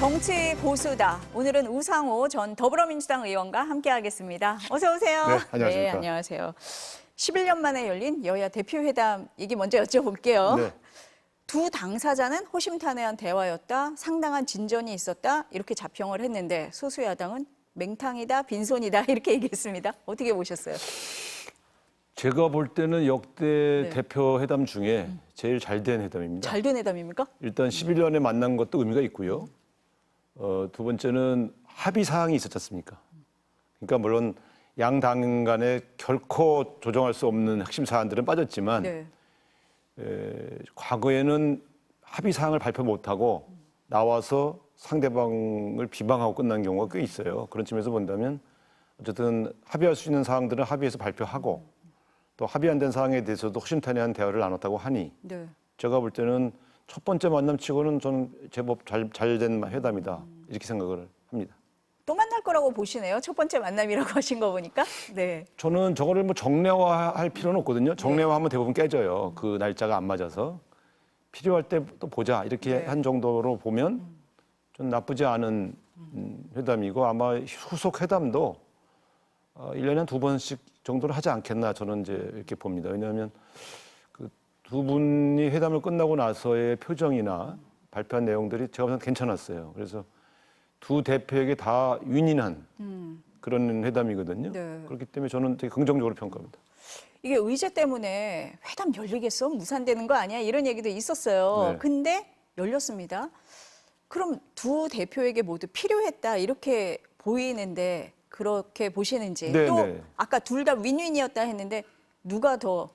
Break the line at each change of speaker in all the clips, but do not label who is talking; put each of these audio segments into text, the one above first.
정치 고수다. 오늘은 우상호 전 더불어민주당 의원과 함께하겠습니다. 어서 오세요.
네, 안녕하십니까.
네, 안녕하세요. 11년 만에 열린 여야 대표회담 얘기 먼저 여쭤볼게요.
네.
두 당사자는 호심탄회한 대화였다. 상당한 진전이 있었다. 이렇게 자평을 했는데 소수 야당은 맹탕이다, 빈손이다 이렇게 얘기했습니다. 어떻게 보셨어요?
제가 볼 때는 역대
네.
대표 회담 중에 제일 잘 된 회담입니다.
잘 된 회담입니까?
일단 11년에 만난 것도 의미가 있고요. 두 번째는 합의 사항이 있었지 않습니까? 그러니까 물론 양 당 간에 결코 조정할 수 없는 핵심 사안들은 빠졌지만
네.
과거에는 합의 사항을 발표 못하고 나와서 상대방을 비방하고 끝난 경우가 꽤 있어요. 그런 측면에서 본다면 어쨌든 합의할 수 있는 사항들은 합의해서 발표하고 또 합의 안 된 사항에 대해서도 호심탄회한 대화를 나눴다고 하니
네.
제가 볼 때는 첫 번째 만남치고는 저는 제법 잘 된 회담이다 이렇게 생각을 합니다.
또 만날 거라고 보시네요. 첫 번째 만남이라고 하신 거 보니까. 네.
저는 저거를 뭐 정례화할 필요는 없거든요. 정례화하면 대부분 깨져요. 그 날짜가 안 맞아서 필요할 때 또 보자 이렇게
네.
한 정도로 보면 좀 나쁘지 않은 회담이고 아마 후속 회담도 1년에 한 두 번씩 정도를 하지 않겠나 저는 이제 이렇게 봅니다. 왜냐하면 그 두 분이 회담을 끝나고 나서의 표정이나 발표한 내용들이 제가 보기엔 괜찮았어요. 그래서 두 대표에게 다 윈윈한 그런 회담이거든요.
네.
그렇기 때문에 저는 되게 긍정적으로 평가합니다.
이게 의제 때문에 회담 열리겠어? 무산되는 거 아니야? 이런 얘기도 있었어요.
네.
근데 열렸습니다. 그럼 두 대표에게 모두 필요했다 이렇게 보이는데 그렇게 보시는지
네,
또
네.
아까 둘 다 윈윈이었다 했는데 누가 더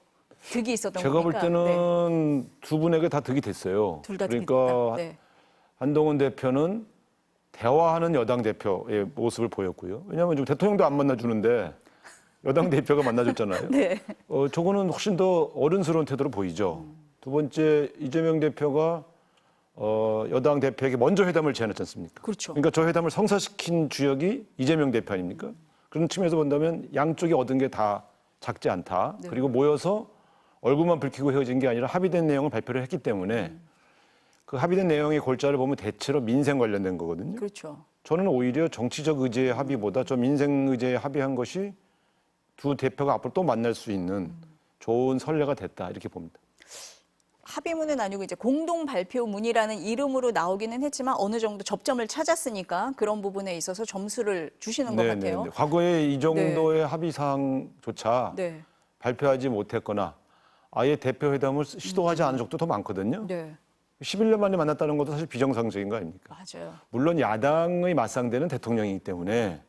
득이 있었던
제가
겁니까?
볼 때는 두 분에게 다 득이 됐어요.
둘 다 득이
그러니까
됐다. 네.
한동훈 대표는 대화하는 여당 대표의 모습을 보였고요. 왜냐하면 지금 대통령도 안 만나주는데 여당 대표가 만나줬잖아요.
네.
저거는 훨씬 더 어른스러운 태도로 보이죠. 두 번째 이재명 대표가 여당 대표에게 먼저 회담을 제안했지 않습니까?
그렇죠.
그러니까 저 회담을 성사시킨 주역이 이재명 대표 아닙니까? 그런 측면에서 본다면 양쪽이 얻은 게 다 작지 않다.
네.
그리고 모여서 얼굴만 붉히고 헤어진 게 아니라 합의된 내용을 발표를 했기 때문에 그 합의된 내용의 골자를 보면 대체로 민생 관련된 거거든요.
그렇죠.
저는 오히려 정치적 의제의 합의보다 저 민생 의제에 합의한 것이 두 대표가 앞으로 또 만날 수 있는 좋은 선례가 됐다 이렇게 봅니다.
합의문은 아니고 이제 공동 발표문이라는 이름으로 나오기는 했지만 어느 정도 접점을 찾았으니까 그런 부분에 있어서 점수를 주시는 것 같아요.
과거에 이 정도의 합의 사항조차
네.
발표하지 못했거나 아예 대표 회담을 시도하지 않은 적도 더 많거든요.
네.
11년 만에 만났다는 것도 사실 비정상적인 거 아닙니까?
맞아요.
물론 야당의 맞상대는 대통령이기 때문에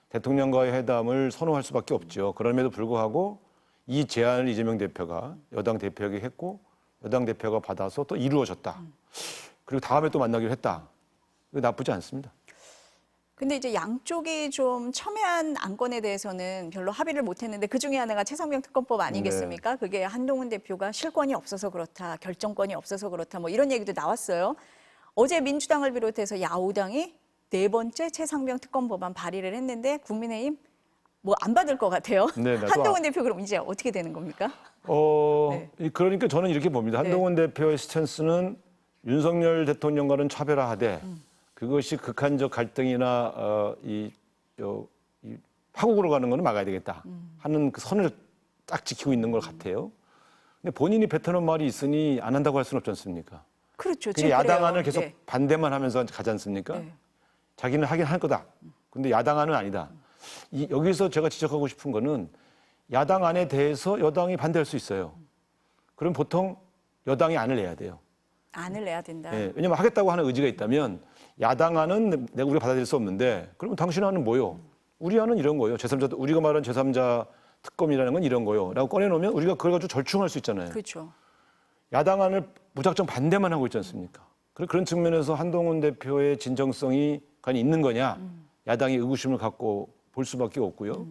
대통령과의 회담을 선호할 수밖에 없죠. 그럼에도 불구하고 이 제안을 이재명 대표가 여당 대표에게 했고 여당 대표가 받아서 또 이루어졌다. 그리고 다음에 또 만나기로 했다. 이거 나쁘지 않습니다.
근데 이제 양쪽이 좀 첨예한 안건에 대해서는 별로 합의를 못했는데 그 중에 하나가 최상병 특검법 아니겠습니까? 그게 한동훈 대표가 실권이 없어서 그렇다, 결정권이 없어서 그렇다, 뭐 이런 얘기도 나왔어요. 어제 민주당을 비롯해서 야오당이 네 번째 최상병 특검 법안 발의를 했는데 국민의힘 뭐 안 받을 것 같아요.
네, 나도
한동훈 대표 그럼 이제 어떻게 되는 겁니까?
그러니까 저는 이렇게 봅니다. 한동훈 대표의 스탠스는 윤석열 대통령과는 차별화하되 그것이 극한적 갈등이나 이 파국으로 가는 거는 막아야 되겠다 하는 그 선을 딱 지키고 있는 것 같아요. 근데 본인이 뱉어놓은 말이 있으니 안 한다고 할 수는 없지 않습니까?
그렇죠.
그게 야당안을
그래요.
계속
네.
반대만 하면서 가지 않습니까?
네.
자기는 하긴 할 거다. 근데 야당안은 아니다. 여기서 제가 지적하고 싶은 거는 야당안에 대해서 여당이 반대할 수 있어요. 그럼 보통 여당이 안을 내야 돼요.
안을 내야 된다.
예, 왜냐면 하겠다고 하는 의지가 있다면 야당안은 우리가 받아들일 수 없는데 그러면 당신 안은 뭐요? 우리 안은 이런 거예요. 우리가 말하는 제3자 특검이라는 건 이런 거요. 라고 꺼내놓으면 우리가 그걸 가지고 절충할 수 있잖아요.
그렇죠.
야당안을 무작정 반대만 하고 있지 않습니까? 그런 측면에서 한동훈 대표의 진정성이 과연 있는 거냐? 야당이 의구심을 갖고 볼 수밖에 없고요.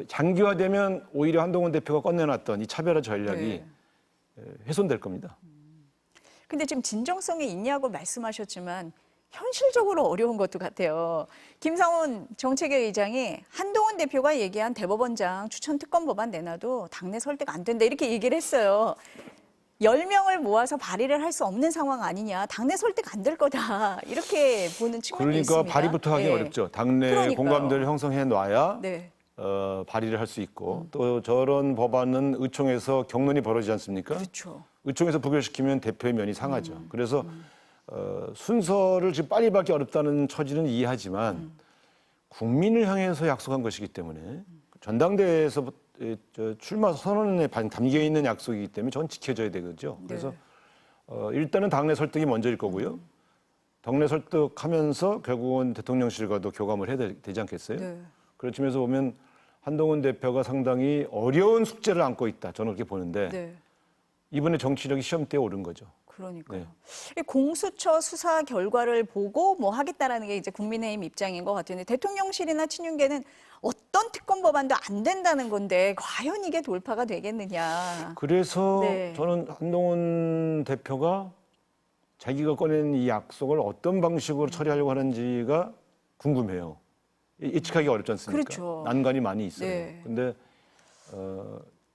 장기화되면 오히려 한동훈 대표가 꺼내놨던 이 차별화 전략이 훼손될 겁니다.
근데 지금 진정성이 있냐고 말씀하셨지만 현실적으로 어려운 것도 같아요. 김상훈 정책위 의장이 한동훈 대표가 얘기한 대법원장 추천 특검 법안 내놔도 당내 설득 안 된다 이렇게 얘기를 했어요. 10명을 모아서 발의를 할 수 없는 상황 아니냐. 당내 설득 안 될 거다. 이렇게 보는 측면이
그러니까
있습니다.
발의부터 하기
예.
어렵죠. 당내
그러니까요.
공감대를 형성해 놔야
네.
발의를 할 수 있고 또 저런 법안은 의총에서 경론이 벌어지지 않습니까?
그렇죠.
의총에서 부결시키면 대표의 면이 상하죠. 그래서 순서를 지금 빨리 밟기 어렵다는 처지는 이해하지만 국민을 향해서 약속한 것이기 때문에 전당대회에서 출마 선언에 담겨 있는 약속이기 때문에 전 지켜져야 되거든요. 그래서 일단은 당내 설득이 먼저일 거고요. 당내 설득하면서 결국은 대통령실과도 교감을 해야 되지 않겠어요?
네.
그런 측면에서 보면 한동훈 대표가 상당히 어려운 숙제를 안고 있다. 저는 그렇게 보는데
네.
이번에 정치력이 시험대에 오른 거죠.
그러니까요.
네.
이 공수처 수사 결과를 보고 뭐 하겠다라는 게 이제 국민의힘 입장인 것 같은데 대통령실이나 친윤계는 어떤 특검 법안도 안 된다는 건데 과연 이게 돌파가 되겠느냐.
그래서
네.
저는 한동훈 대표가 자기가 꺼낸 이 약속을 어떤 방식으로 처리하려고 하는지가 궁금해요. 예측하기 어렵지 않습니까?
그렇죠.
난관이 많이 있어요.
네.
근데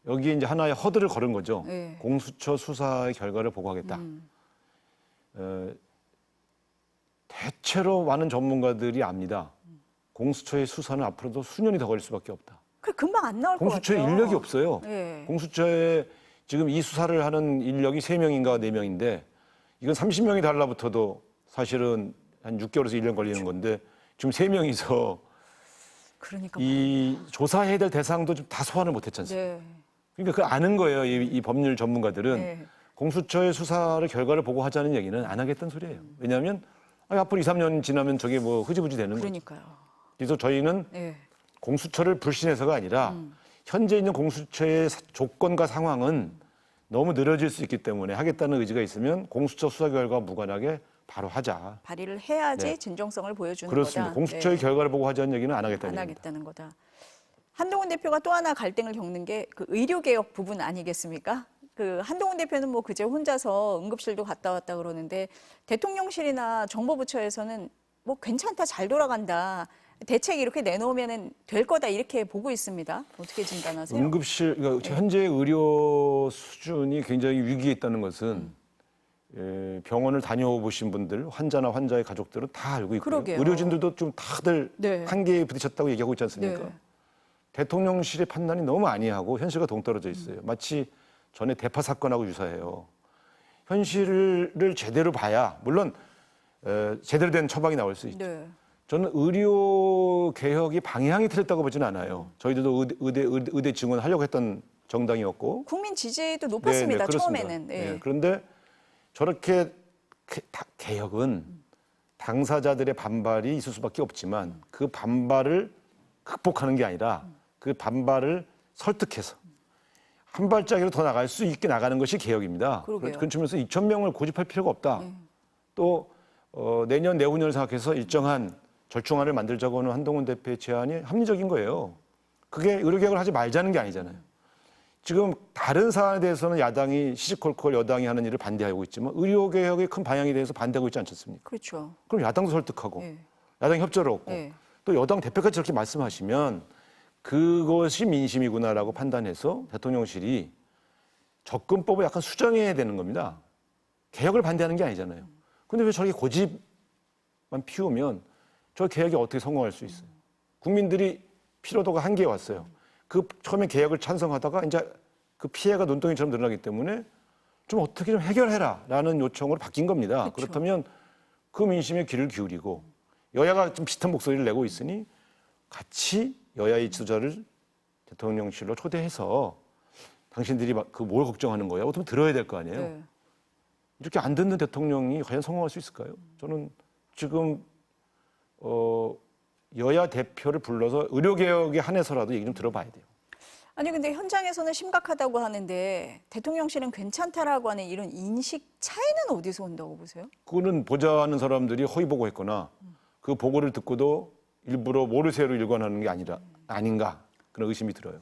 여기에 이제 하나의 허들을 걸은 거죠.
네.
공수처 수사의 결과를 보고하겠다. 대체로 많은 전문가들이 압니다. 공수처의 수사는 앞으로도 수년이 더 걸릴 수밖에 없다.
그 금방 안 나올 것 같아요.
공수처에 인력이 없어요.
네.
공수처에 지금 이 수사를 하는 인력이 3명인가 4명인데 이건 30명이 달라붙어도 사실은 한 6개월에서 1년 걸리는 건데 지금 3명이서
그러니까
이 조사해야 될 대상도 좀 다 소환을 못했지 않습니까?
네.
그러니까 그 아는 거예요. 이 법률 전문가들은
네.
공수처의 수사를 결과를 보고 하자는 얘기는 안 하겠다는 소리예요. 왜냐하면 앞으로 2, 3년 지나면 저게 뭐 흐지부지 되는 거죠.
그러니까요.
그래서 저희는
네.
공수처를 불신해서가 아니라 현재 있는 공수처의 조건과 상황은 너무 늘어질 수 있기 때문에 하겠다는 의지가 있으면 공수처 수사 결과 무관하게 바로 하자.
발의를 해야지
네.
진정성을 보여주는
그렇습니다.
거다.
공수처의
네.
결과를 보고 하자는 얘기는 안 하겠다는
안
얘기입니다.
하겠다는 거다. 한동훈 대표가 또 하나 갈등을 겪는 게 그 의료개혁 부분 아니겠습니까? 그 한동훈 대표는 뭐 그제 혼자서 응급실도 갔다 왔다 그러는데 대통령실이나 정보부처에서는 뭐 괜찮다, 잘 돌아간다. 대책 이렇게 내놓으면 될 거다 이렇게 보고 있습니다. 어떻게 진단하세요?
응급실, 그러니까 현재 의료 수준이 굉장히 위기에 있다는 것은 병원을 다녀보신 분들, 환자나 환자의 가족들은 다 알고 있고요.
그러게요.
의료진들도 좀 다들
네.
한계에 부딪혔다고 얘기하고 있지 않습니까?
네.
대통령실의 판단이 너무 아니하고 현실과 동떨어져 있어요. 마치 전에 대파 사건하고 유사해요. 현실을 제대로 봐야 물론 제대로 된 처방이 나올 수 있죠.
네.
저는 의료 개혁이 방향이 틀렸다고 보지는 않아요. 저희들도 의대 증원을 하려고 했던 정당이었고.
국민 지지도 높았습니다.
그렇습니다.
처음에는. 네.
네, 그런데 저렇게 개혁은 당사자들의 반발이 있을 수밖에 없지만 그 반발을 극복하는 게 아니라 그 반발을 설득해서 한 발짝이라도 더 나갈 수 있게 나가는 것이 개혁입니다.
그러게요.
그런 측면에서 2,000명을 고집할 필요가 없다. 또 내년 내후년을 생각해서 일정한 절충안을 만들자고 하는 한동훈 대표의 제안이 합리적인 거예요. 그게 의료개혁을 하지 말자는 게 아니잖아요. 지금 다른 사안에 대해서는 야당이 시시콜콜 여당이 하는 일을 반대하고 있지만 의료개혁의 큰 방향에 대해서 반대하고 있지 않습니까?
그렇죠.
그럼 야당도 설득하고
네.
야당이 협조를 얻고
네.
또 여당 대표까지 저렇게 말씀하시면 그것이 민심이구나라고 판단해서 대통령실이 접근법을 약간 수정해야 되는 겁니다. 개혁을 반대하는 게 아니잖아요. 근데 왜 저렇게 고집만 피우면 저 개혁이 어떻게 성공할 수 있어요? 국민들이 피로도가 한계에 왔어요. 그 처음에 개혁을 찬성하다가 이제 그 피해가 눈덩이처럼 늘어나기 때문에 좀 어떻게 좀 해결해라라는 요청으로 바뀐 겁니다.
그렇죠.
그렇다면 그 민심에 귀를 기울이고 여야가 좀 비슷한 목소리를 내고 있으니 같이 여야의 지도자를 대통령실로 초대해서 당신들이 그 뭘 걱정하는 거야? 어떻게 들어야 될 거 아니에요?
네.
이렇게 안 듣는 대통령이 과연 성공할 수 있을까요? 저는 지금 여야 대표를 불러서 의료개혁에 한해서라도 얘기 좀 들어봐야 돼요.
아니 근데 현장에서는 심각하다고 하는데 대통령실은 괜찮다라고 하는 이런 인식 차이는 어디서 온다고 보세요?
그거는 보좌하는 사람들이 허위 보고했거나 그 보고를 듣고도 일부러 모르쇠로 일관하는 게 아닌가 그런 의심이 들어요.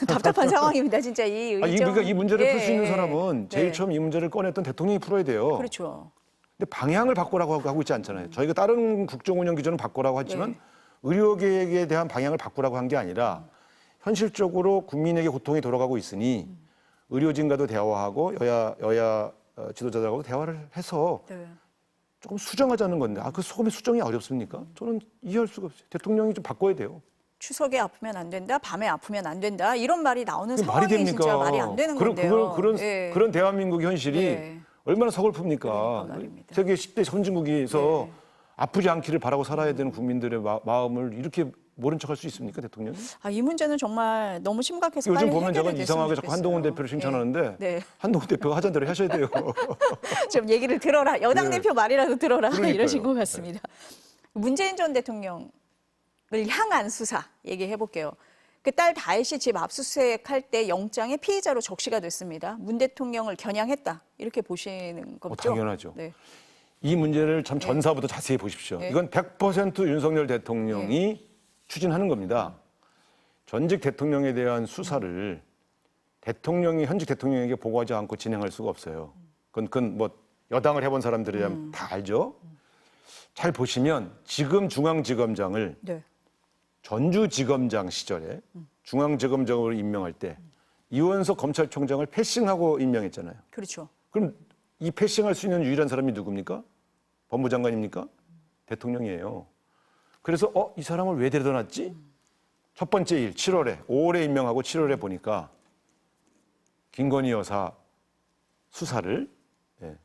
답답한 상황입니다, 진짜 이 의정.
그러니까 이 문제를 풀 수 있는
예,
사람은 제일
네.
처음 이 문제를 꺼냈던 대통령이 풀어야 돼요.
그렇죠.
근데 방향을 바꾸라고 하고 있지 않잖아요. 저희가 다른 국정운영 기준은 바꾸라고 했지만
네.
의료개혁에 대한 방향을 바꾸라고 한 게 아니라 현실적으로 국민에게 고통이 돌아가고 있으니 의료진과도 대화하고 여야 지도자들하고도 대화를 해서
네.
조금 수정하자는 건데 그 소금의 수정이 어렵습니까? 저는 이해할 수가 없어요. 대통령이 좀 바꿔야 돼요.
추석에 아프면 안 된다, 밤에 아프면 안 된다 이런 말이 나오는
그게 말이
상황이
됩니까?
진짜 말이 안 되는 건데요. 예.
그런 대한민국 현실이
예.
얼마나
그러니까
서글픕니까?
말입니다.
세계 10대 선진국에서
네.
아프지 않기를 바라고 살아야 되는 국민들의 마음을 이렇게 모른 척할 수 있습니까, 대통령이?
이 문제는 정말 너무 심각해서
요즘
빨리
보면 제가
해결이
이상하게
됐으면
자꾸
좋겠어요.
한동훈 대표를 칭찬하는데
네.
한동훈 대표가 하자는 대로 하셔야 돼요.
좀 얘기를 들어라. 여당
네.
대표 말이라도 들어라.
그러니까요.
이러신 것 같습니다. 문재인 전 대통령을 향한 수사 얘기해 볼게요. 그 딸 다혜 씨 집 압수수색할 때 영장에 피의자로 적시가 됐습니다. 문 대통령을 겨냥했다. 이렇게 보시는 거죠?
당연하죠.
네.
이 문제를 참 전사부터 자세히 보십시오.
네.
이건 100% 윤석열 대통령이 추진하는 겁니다. 전직 대통령에 대한 수사를 대통령이 현직 대통령에게 보고하지 않고 진행할 수가 없어요. 그건 뭐 여당을 해본 사람들이라면 다 알죠. 잘 보시면 지금 중앙지검장을
네.
전주지검장 시절에 중앙지검장으로 임명할 때 이원석 검찰총장을 패싱하고 임명했잖아요.
그렇죠.
그럼 이 패싱할 수 있는 유일한 사람이 누굽니까? 법무장관입니까? 대통령이에요. 그래서 이 사람을 왜 데려다 놨지? 첫 번째 일 7월에 5월에 임명하고 7월에 보니까 김건희 여사 수사를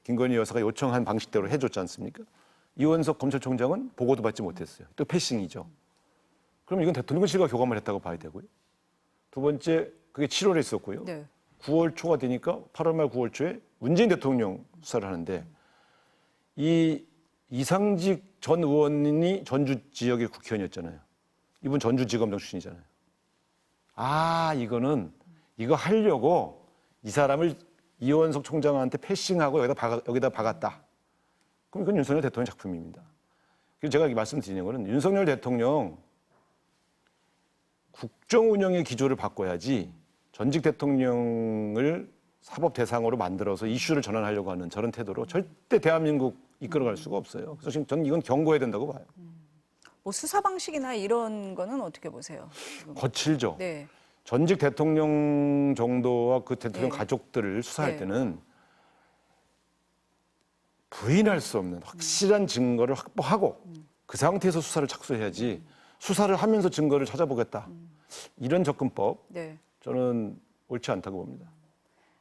김건희 여사가 요청한 방식대로 해줬지 않습니까? 이원석 검찰총장은 보고도 받지 못했어요. 또 패싱이죠. 그럼 이건 대통령실과 교감을 했다고 봐야 되고요. 두 번째 그게 7월에 있었고요.
네.
9월 초가 되니까 8월 말 9월 초에 문재인 대통령 수사를 하는데 이 이상직 전 의원이 전주 지역의 국회의원이었잖아요. 이분 전주지검장 출신이잖아요. 이거 하려고 이 사람을 이원석 총장한테 패싱하고 여기다 박았다. 그럼 이건 윤석열 대통령 작품입니다. 그래서 제가 말씀드리는 거는 윤석열 대통령 국정 운영의 기조를 바꿔야지 전직 대통령을 사법 대상으로 만들어서 이슈를 전환하려고 하는 저런 태도로 절대 대한민국 이끌어갈 수가 없어요. 그래서 지금 저는 이건 경고해야 된다고 봐요.
뭐 수사 방식이나 이런 거는 어떻게 보세요?
거칠죠.
네.
전직 대통령 정도와 그 대통령
네.
가족들을 수사할
네.
때는 부인할 수 없는 확실한 증거를 확보하고 그 상태에서 수사를 착수해야지 수사를 하면서 증거를 찾아보겠다. 이런 접근법
네.
저는 옳지 않다고 봅니다.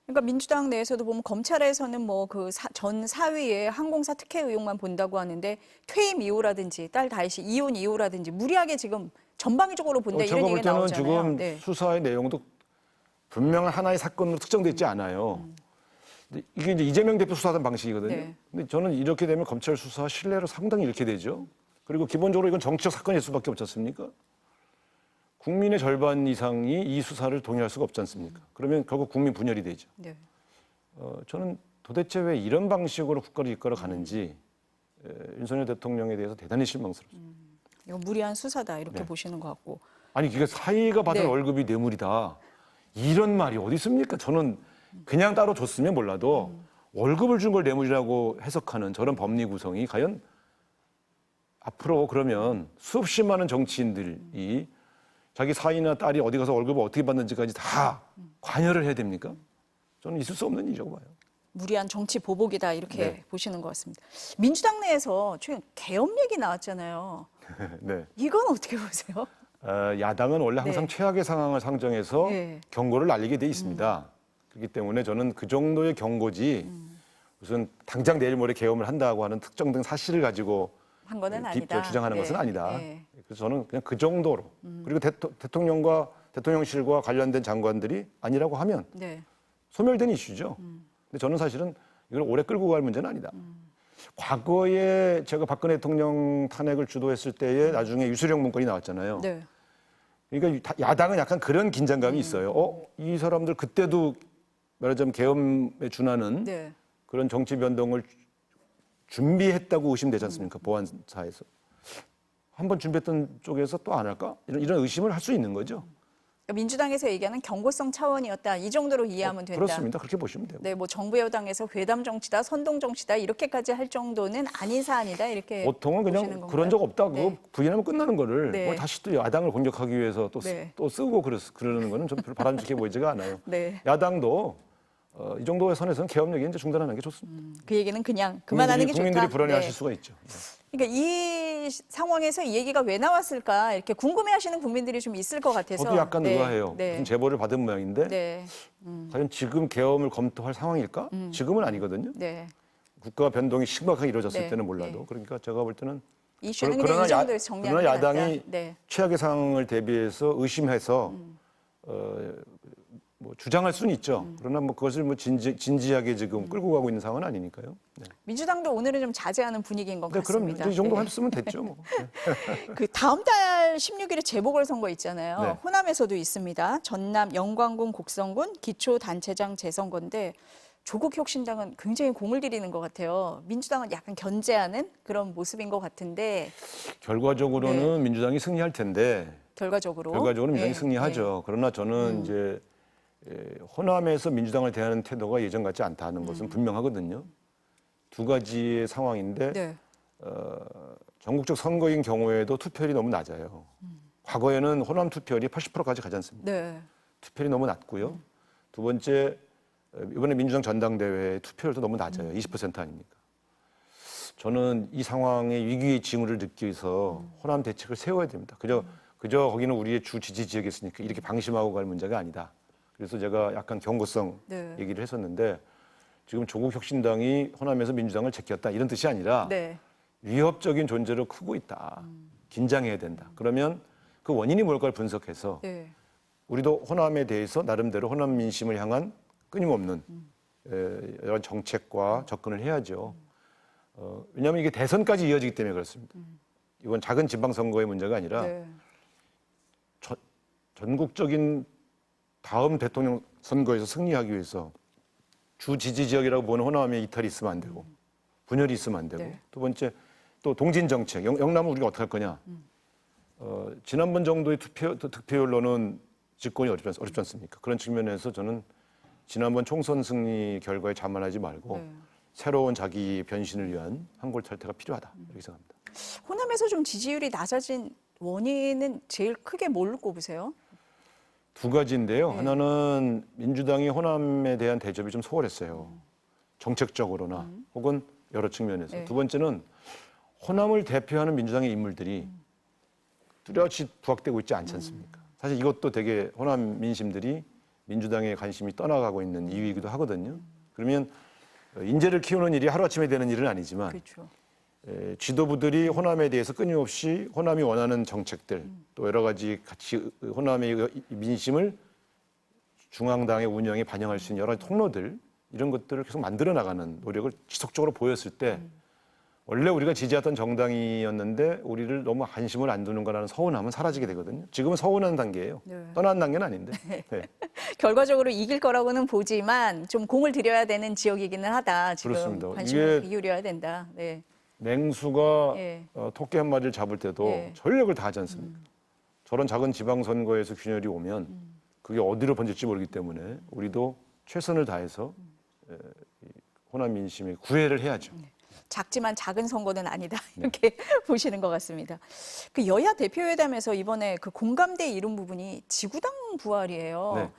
그러니까 민주당 내에서도 보면 검찰에서는 뭐 그 전 사위의 항공사 특혜 의혹만 본다고 하는데 퇴임 이후라든지 딸 다혜 씨 이혼 이후라든지 무리하게 지금 전방위적으로 본다 이런
제가 볼
얘기가
때는
나오잖아요.
지금
네.
수사의 내용도 분명한 하나의 사건으로 특정되어 있지 않아요. 근데 이게 이제 이재명 대표 수사하던 방식이거든요.
네.
근데 저는 이렇게 되면 검찰 수사 신뢰를 상당히 잃게 되죠. 그리고 기본적으로 이건 정치적 사건일 수밖에 없지 않습니까? 국민의 절반 이상이 이 수사를 동의할 수가 없지 않습니까? 그러면 결국 국민 분열이 되죠.
네.
저는 도대체 왜 이런 방식으로 국가를 이끌어 가는지 윤석열 대통령에 대해서 대단히 실망스럽습니다.
이거 무리한 수사다 이렇게
네.
보시는 것 같고.
아니 그게 사위가 받은
네.
월급이 뇌물이다. 이런 말이 어디 있습니까? 저는 그냥 따로 줬으면 몰라도 월급을 준 걸 뇌물이라고 해석하는 저런 법리 구성이 과연 앞으로 그러면 수없이 많은 정치인들이 자기 사위나 딸이 어디 가서 월급을 어떻게 받는지까지 다 관여를 해야 됩니까? 저는 있을 수 없는 일이라고 봐요.
무리한 정치 보복이다 이렇게
네.
보시는 것 같습니다. 민주당 내에서 최근 계엄 얘기 나왔잖아요.
네.
이건 어떻게 보세요?
야당은 원래 항상
네.
최악의 상황을 상정해서
네.
경고를 날리게 돼 있습니다. 그렇기 때문에 저는 그 정도의 경고지 무슨 당장 내일 모레 계엄을 한다고 하는 특정된 사실을 가지고
한 거는 아니다.
주장하는
네.
것은 아니다.
네.
그래서 저는 그냥 그 정도로 그리고 대통령과 대통령실과 관련된 장관들이 아니라고 하면
네.
소멸된 이슈죠. 근데 저는 사실은 이걸 오래 끌고 갈 문제는 아니다. 과거에 제가 박근혜 대통령 탄핵을 주도했을 때에 나중에 유수령 문건이 나왔잖아요.
네.
그러니까 야당은 약간 그런 긴장감이 있어요. 이 사람들 그때도 말하자면 계엄에 준하는
네.
그런 정치 변동을 준비했다고 의심되지 않습니까? 보안사에서. 한번 준비했던 쪽에서 또 안 할까? 이런 의심을 할 수 있는 거죠.
그러니까 민주당에서 얘기하는 경고성 차원이었다. 이 정도로 이해하면 된다.
그렇습니다. 그렇게 보시면 돼요.
네, 뭐 정부 여당에서 회담 정치다, 선동 정치다 이렇게까지 할 정도는 아닌 사안이다 이렇게
보통은
보시는
그냥
건가요?
그런 적 없다고
네.
부인하면 끝나는 거를
네.
뭐 다시 또 야당을 공격하기 위해서
네.
또 쓰고 그러는 거는 좀 별로 바람직해 보이지가 않아요.
네.
야당도 이 정도의 선에서는 계엄 얘기 이제 중단하는 게 좋습니다.
그 얘기는 그냥 그만하는 게 좋다.
국민들이 불안해하실
네.
수가 있죠.
그러니까 이 상황에서 이 얘기가 왜 나왔을까 이렇게 궁금해하시는 국민들이 좀 있을 것 같아서.
저도 약간
네.
의아해요.
네.
무슨 제보를 받은 모양인데
네.
과연 지금 계엄을 검토할 상황일까? 지금은 아니거든요.
네.
국가 변동이 심각하게 이루어졌을
네.
때는 몰라도.
네.
그러니까 제가 볼 때는
이슈는 그냥 이 정도에서 정리하는
그러나
게 낫다.
야당이
네.
최악의 상황을 대비해서 의심해서 뭐 주장할 수는 있죠. 그러나 뭐 그것을 뭐 진지하게 지금 끌고 가고 있는 상황은 아니니까요. 네.
민주당도 오늘은 좀 자제하는 분위기인 것
네, 그럼
같습니다.
이 정도
네.
했으면 됐죠. 뭐. 네.
그 다음 달 16일에 재보궐선거 있잖아요.
네.
호남에서도 있습니다. 전남 영광군 곡성군 기초단체장 재선거인데 조국 혁신당은 굉장히 공을 들이는 것 같아요. 민주당은 약간 견제하는 그런 모습인 것 같은데
결과적으로는 민주당이 승리할 텐데
결과적으로
민주당이
예,
승리하죠. 그러나 저는 이제 호남에서 민주당을 대하는 태도가 예전 같지 않다는 것은 분명하거든요. 두 가지의 상황인데
네.
전국적 선거인 경우에도 투표율이 너무 낮아요. 과거에는 호남 투표율이 80%까지 가지 않습니다.
네.
투표율이 너무 낮고요. 두 번째 이번에 민주당 전당대회 투표율도 너무 낮아요. 20% 아닙니까? 저는 이 상황에 위기의 징후를 느끼기 위해서 호남 대책을 세워야 됩니다. 그저 거기는 우리의 주 지지 지역이었으니까 이렇게 방심하고 갈 문제가 아니다. 그래서 제가 약간 경고성
네.
얘기를 했었는데 지금 조국 혁신당이 호남에서 민주당을 제꼈다 이런 뜻이 아니라
네.
위협적인 존재로 크고 있다. 긴장해야 된다. 그러면 그 원인이 뭘까를 분석해서
네.
우리도 호남에 대해서 나름대로 호남 민심을 향한 끊임없는 여러 정책과 접근을 해야죠. 왜냐하면 이게 대선까지 이어지기 때문에 그렇습니다. 이건 작은 지방선거의 문제가 아니라
네.
전국적인 다음 대통령 선거에서 승리하기 위해서 주 지지 지역이라고 보는 호남에 이탈이 있으면 안 되고 분열이 있으면 안 되고
네.
두 번째 또 동진 정책 영남은 우리가 어떻게 할 거냐. 지난번 정도의 득표율로는 집권이 어렵지 않습니까? 그런 측면에서 저는 지난번 총선 승리 결과에 자만하지 말고
네.
새로운 자기 변신을 위한 한골탈퇴가 필요하다 이렇게 생각합니다.
호남에서 좀 지지율이 낮아진 원인은 제일 크게 뭘로 꼽으세요?
두 가지인데요.
네.
하나는 민주당이 호남에 대한 대접이 좀 소홀했어요. 정책적으로나 혹은 여러 측면에서.
네.
두 번째는 호남을 대표하는 민주당의 인물들이 뚜렷이 부각되고 있지 않지 않습니까? 사실 이것도 되게 호남 민심들이 민주당의 관심이 떠나가고 있는 이유이기도 하거든요. 그러면 인재를 키우는 일이 하루아침에 되는 일은 아니지만
그렇죠.
지도부들이 호남에 대해서 끊임없이 호남이 원하는 정책들 또 여러 가지 같이 호남의 민심을 중앙당의 운영에 반영할 수 있는 여러 통로들 이런 것들을 계속 만들어 나가는 노력을 지속적으로 보였을 때 원래 우리가 지지하던 정당이었는데 우리를 너무 관심을 안 두는 거라는 서운함은 사라지게 되거든요. 지금은 서운한 단계예요.
네.
떠난 단계는 아닌데. 네.
결과적으로 이길 거라고는 보지만 좀 공을 들여야 되는 지역이기는 하다. 지금
그렇습니다.
관심을
이게
기울여야 된다. 네.
맹수가
예.
토끼 한 마리를 잡을 때도
예.
전력을 다하지 않습니까? 저런 작은 지방선거에서 균열이 오면 그게 어디로 번질지 모르기 때문에 우리도 최선을 다해서 이 호남 민심의 구애를 해야죠.
작지만 작은 선거는 아니다. 이렇게 보시는 것 같습니다. 그 여야 대표회담에서 이번에 그 공감대 이룬 부분이 지구당 부활이에요.
네.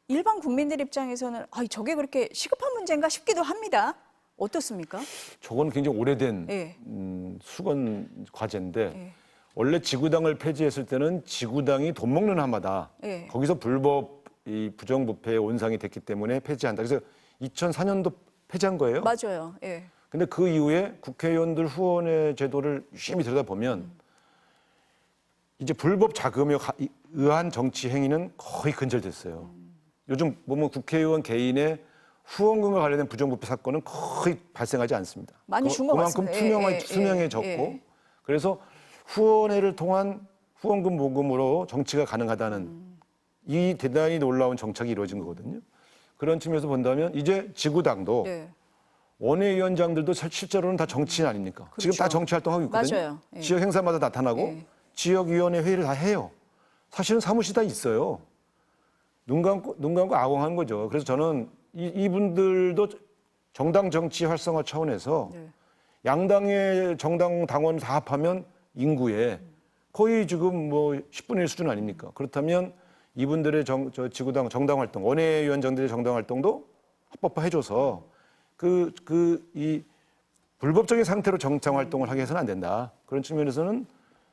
일반 국민들 입장에서는 저게 그렇게 시급한 문제인가 싶기도 합니다. 어떻습니까?
저건 굉장히 오래된
예.
수건 과제인데
예.
원래 지구당을 폐지했을 때는 지구당이 돈 먹는 하마다
예.
거기서 불법 이 부정부패의 온상이 됐기 때문에 폐지한다. 그래서 2004년도 폐지한 거예요.
맞아요. 예.
근데 그 이후에 국회의원들 후원의 제도를 유심히 들여다보면 이제 불법 자금에 의한 정치 행위는 거의 근절됐어요. 요즘 보면 국회의원 개인의 후원금과 관련된 부정부패 사건은 거의 발생하지 않습니다.
많이 준것
그만큼
같습니다.
투명해졌고
예.
그래서 후원회를 통한 후원금 모금으로 정치가 가능하다는 이 대단히 놀라운 정착이 이루어진 거거든요. 그런 측면에서 본다면 이제 지구당도
네.
원외위원장들도 실제로는 다 정치인 아닙니까? 지금 다
그렇죠.
정치 활동하고 있거든요.
맞아요. 예.
지역 행사마다 나타나고
예.
지역위원회 회의를 다 해요. 사실은 사무실 다 있어요. 눈 감고 아웅하는 거죠. 그래서 저는 이분들도 정당 정치 활성화 차원에서
네.
양당의 정당 당원 다 합하면 인구에 거의 지금 뭐 10분의 1 수준 아닙니까? 그렇다면 이분들의 지구당 정당 활동, 원외위원장들의 정당 활동도 합법화해줘서 이 불법적인 상태로 정당 활동을 하게 해서는 안 된다. 그런 측면에서는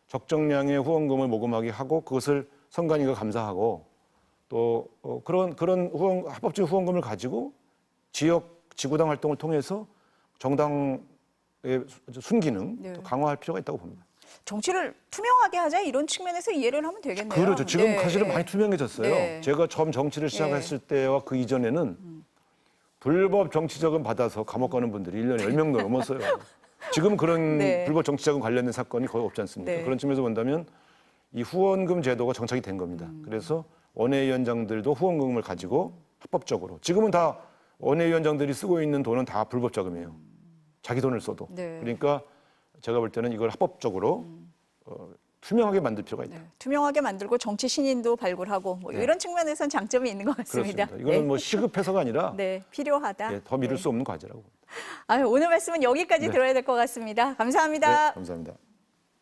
적정량의 후원금을 모금하게 하고 그것을 선관위가 감사하고 또 그런 합법적인 후원금을 가지고 지구당 활동을 통해서 정당의 순기능
네.
더 강화할 필요가 있다고 봅니다.
정치를 투명하게 하자 이런 측면에서 이해를 하면 되겠네요.
그렇죠. 지금
네,
사실은
네.
많이 투명해졌어요.
네.
제가 처음 정치를 시작했을 때와 그 이전에는 불법 정치자금 받아서 감옥 가는 분들이 1년에 10명 넘었어요. 지금 그런
네.
불법 정치자금 관련된 사건이 거의 없지 않습니까?
네.
그런 측면에서 본다면 이 후원금 제도가 정착이 된 겁니다. 그래서 원외위원장들도 후원금을 가지고 합법적으로 지금은 다 원외위원장들이 쓰고 있는 돈은 다 불법 자금이에요. 자기 돈을 써도.
네.
그러니까 제가 볼 때는 이걸 합법적으로 투명하게 만들 필요가 있다.
네, 투명하게 만들고 정치 신인도 발굴하고 뭐
네.
이런 측면에서는 장점이 있는 것 같습니다.
그렇습니다. 이거는 뭐 시급해서가 아니라
네, 필요하다.
예, 더 미룰
네.
수 없는 과제라고 봅니다.
아유, 오늘 말씀은 여기까지
네.
들어야 될 것 같습니다. 감사합니다.
네, 감사합니다.